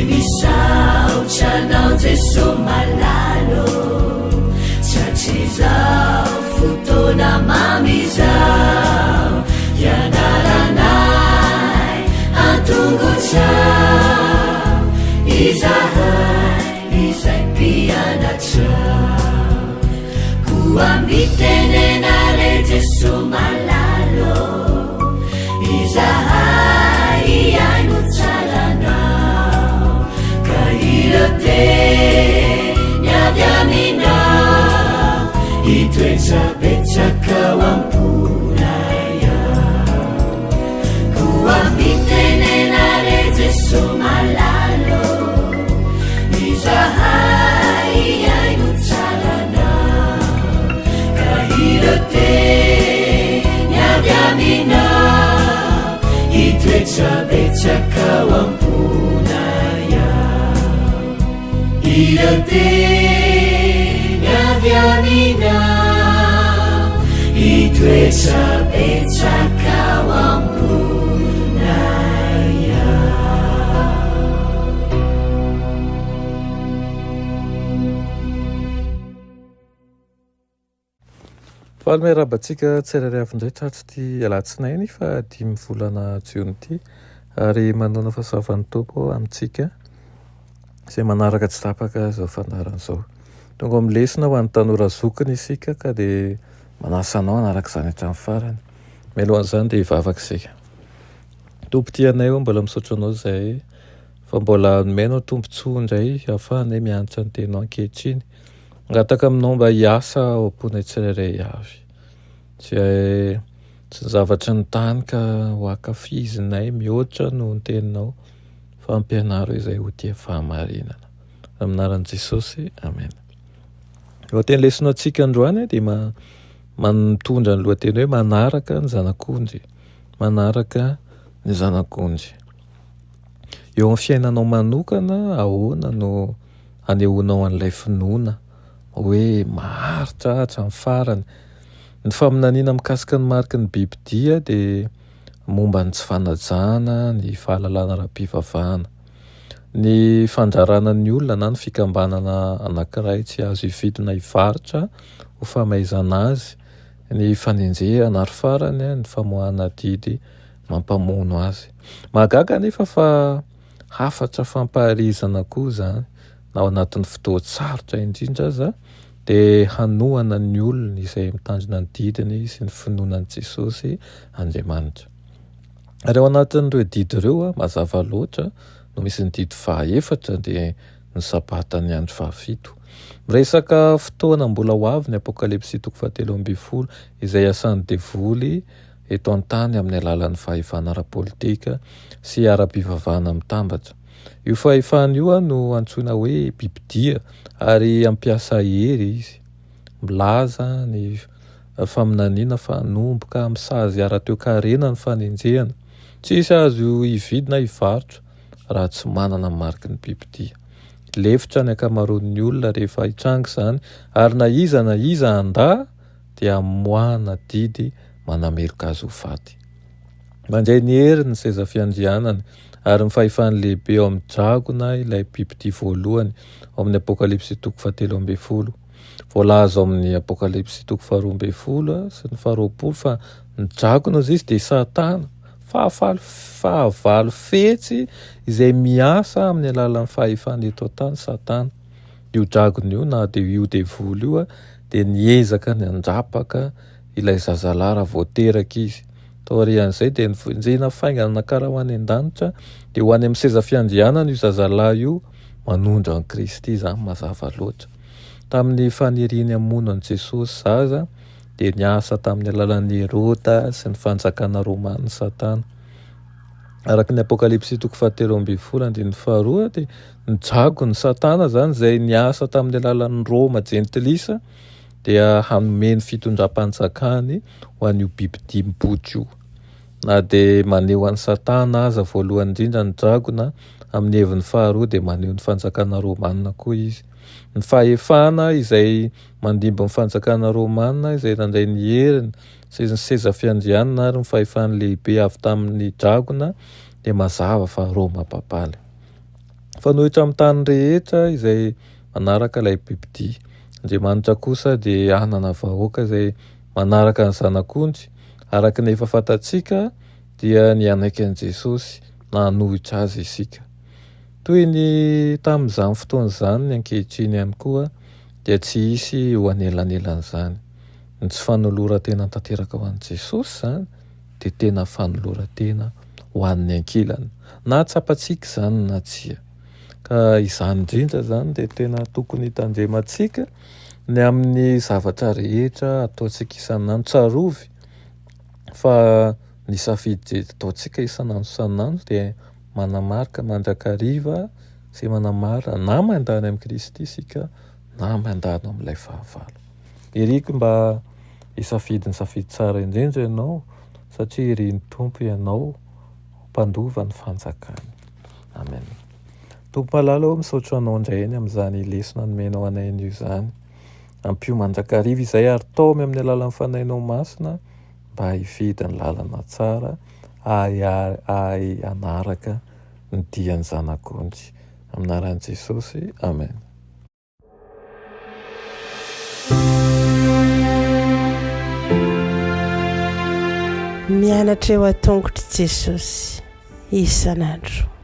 misaotranao jeso malalo tratrizao fotona mamizao ianaranay antongotrao izahay izay mpianatrao koambitenenare jeso malalo izahay iaino tsaranao ka irote niavy aminao itoetrapetsakao amponaya koambitenenare jeso malalo izahay iaino tsaranao ka irote niavy aminao itoetrapetsakao amponaya irote niavy aminao itoetrapetsakao amponaya. Fahameraabantsika tsirairay avindray tratry ty alatsinainy fa 5 volana jiona ty ary manona fahasavan'ny tompo amintsika izay manaraka tsy tapaka zao fandaran'izao. Tonga amin'ny lesina ho an'ny tanora zokiny isika ka dia manasanao anaraka izany hatramin'ny farany. Mialohan'izany dia hivavaka isika. Tompo tianay ho mbola misaotra anao izay fa mbola nomenao tompontsoa indray ahafahanay mianatra ny tenao ankehitriny. Ngataka aminao mba hiasa ao am-ponay tsirairay avy. Tsy ny zavatra ny tany ka ho akafizinay mihoatra no ny teninao fa ampianaro izay ho tia fahamarinana. Aminaran'i Jesosy, amen. Lohateny lesinao antsika androany dia mitondra ny lohateny hoe manaraka ny zanak'ondry. Manaraka ny zanak'ondry. Eo amin'ny fiainanao manokana, ahoana no anehoanao an'ilay finoana hoe maharitra hatramin'ny farany. Ny faminaniana mikasika ny mariky ny bibidia dia momba ny tsy fanajana, ny fahalalana ara-pivavahana, ny fandrarana ny olona na ny fikambanana anankiray tsy azo hividina hivaritra ho famaizana azy, ny fanenjehana ary farany, ny famoahana didy mampamono azy. Mahagaga nefa fa hafatra fampaharizana koa zany na ao anatin'ny fotoan-tsarotra indrindra aza dia hanohana ny olona izay mitandrina ny didiny sy ny finoanan'i Jesosy Andriamanitra. Ary ao anatin'ireo didy ireo mazava loatra no misy ny didy 14 dia ny sabatany andro 17. Miresaka fotoana mbola ho avy ny Apokalipsy 17 izay asan'ny devoly eto an-tany amin'ny alalan'ny fahefana ara-politika sy ara-pivavahana mitambatra. Io fahefana io no antsoina hoe bibidia ary ampiasa hery izy. Milaza ny faminaniana fa nomboka misazy ara-toekarena ny fanenjehana. Tsisy azo hividina hivarotra raha tsy manana mariky ny bibidia. Lefitra ny akamaroan'ny olona rehefa hitranga izany ary na iza handa dia moana didy manameloka azy ho faty. Mandray ny hery ny seza fiandrianana ary ny fahefany lehibe ao amin'ny dragona ilay bibidia voalohany ao amin'ny Apokalipsy 17. Voalaza ao amin'ny Apokalipsy 12 sy ny 20 fa ny dragona izy dia Satana, fahavalo fetsy izay miasa amin'ny alalan'ny fahefany eto an-tany Satana. Io dragona io na dia io devoly io dia niezaka ny andrapaka ilay zazalahy raha voateraka izy. Taorian'izay dia nivenjena faingana karaha ho any an-danitra dia ho any amin'ny seza fiandrianana io zazalahy io manondra an'i Kristy izany mazava loatra. Tamin'ny faniriany hamono an'i Jesosy zaza dia niasa tamin'ny alalan'ny Herota sy ny fanjakana Rômanina Satana. Araka ny Apokalipsy 17 dia ny drago ny Satana zany izay niasa tamin'ny alalan'ny Roma jentilisa dia hanome ny fitondram-panjakany ho an'io bibidia mibotry io. Na dia maneho an'i Satana aza voalohany indrindra ny dragona, amin'ny heviny faharoa dia maneho ny fanjakana Rômanina koa izy. Ny fahefana izay mandimba ny fanjakana Rômanina izay nandray ny heriny sy ny seza fiandrianana ary ny fahefany lehibe avy tamin'ny dragona dia mazava fa Roma papaly. mifanohitra amin'ny tany rehetra izay manaraka ilay bibidia. Andriamanitra kosa dia anana vahoaka izay manaraka ny zanak'ondry, araka ny efa fantatsika dia ny anaiky an'i Jesosy nanohitra azy isika. Toy ny tamin'izany fotoana izany ny ankehitriny ihany koa dia tsy hisy ho anelanelan'izany. Ny tsy fanoloran-tena tanteraka ho an'i Jesosy zany dia tena fanoloran-tena ho an'ny ankilany, na tsapantsika izany na tsia. Ka izany indrindra zany dia tena tokony hitandremantsika ny amin'ny zavatra rehetra ataontsika isan'andro, tsarovy fa ny safidy ataontsika isan'andro dia manamarika mandrakariva sy manamara na mandany amin'ny Kristy isika na mandany amin'ilay fahavalo. Iriko mba hisafidy ny safidy tsara indrindra ianao satria ry ny Tompo ianao mpandova ny fanjakany. Amen. Tompo malala ao misaotra anao indray eny amin'izany lesona nomenao anay io izany. Ampio mandrakariva izay ary taomy amin'ny alalan'ny fanainao masina mba hividy ny lalana tsara ahay anaraka ny dian'ny zanak'ondry. Amin'ny anaran'i Jesosy. Amen. Mianatra eo an-tongotry Jesosy isan'andro.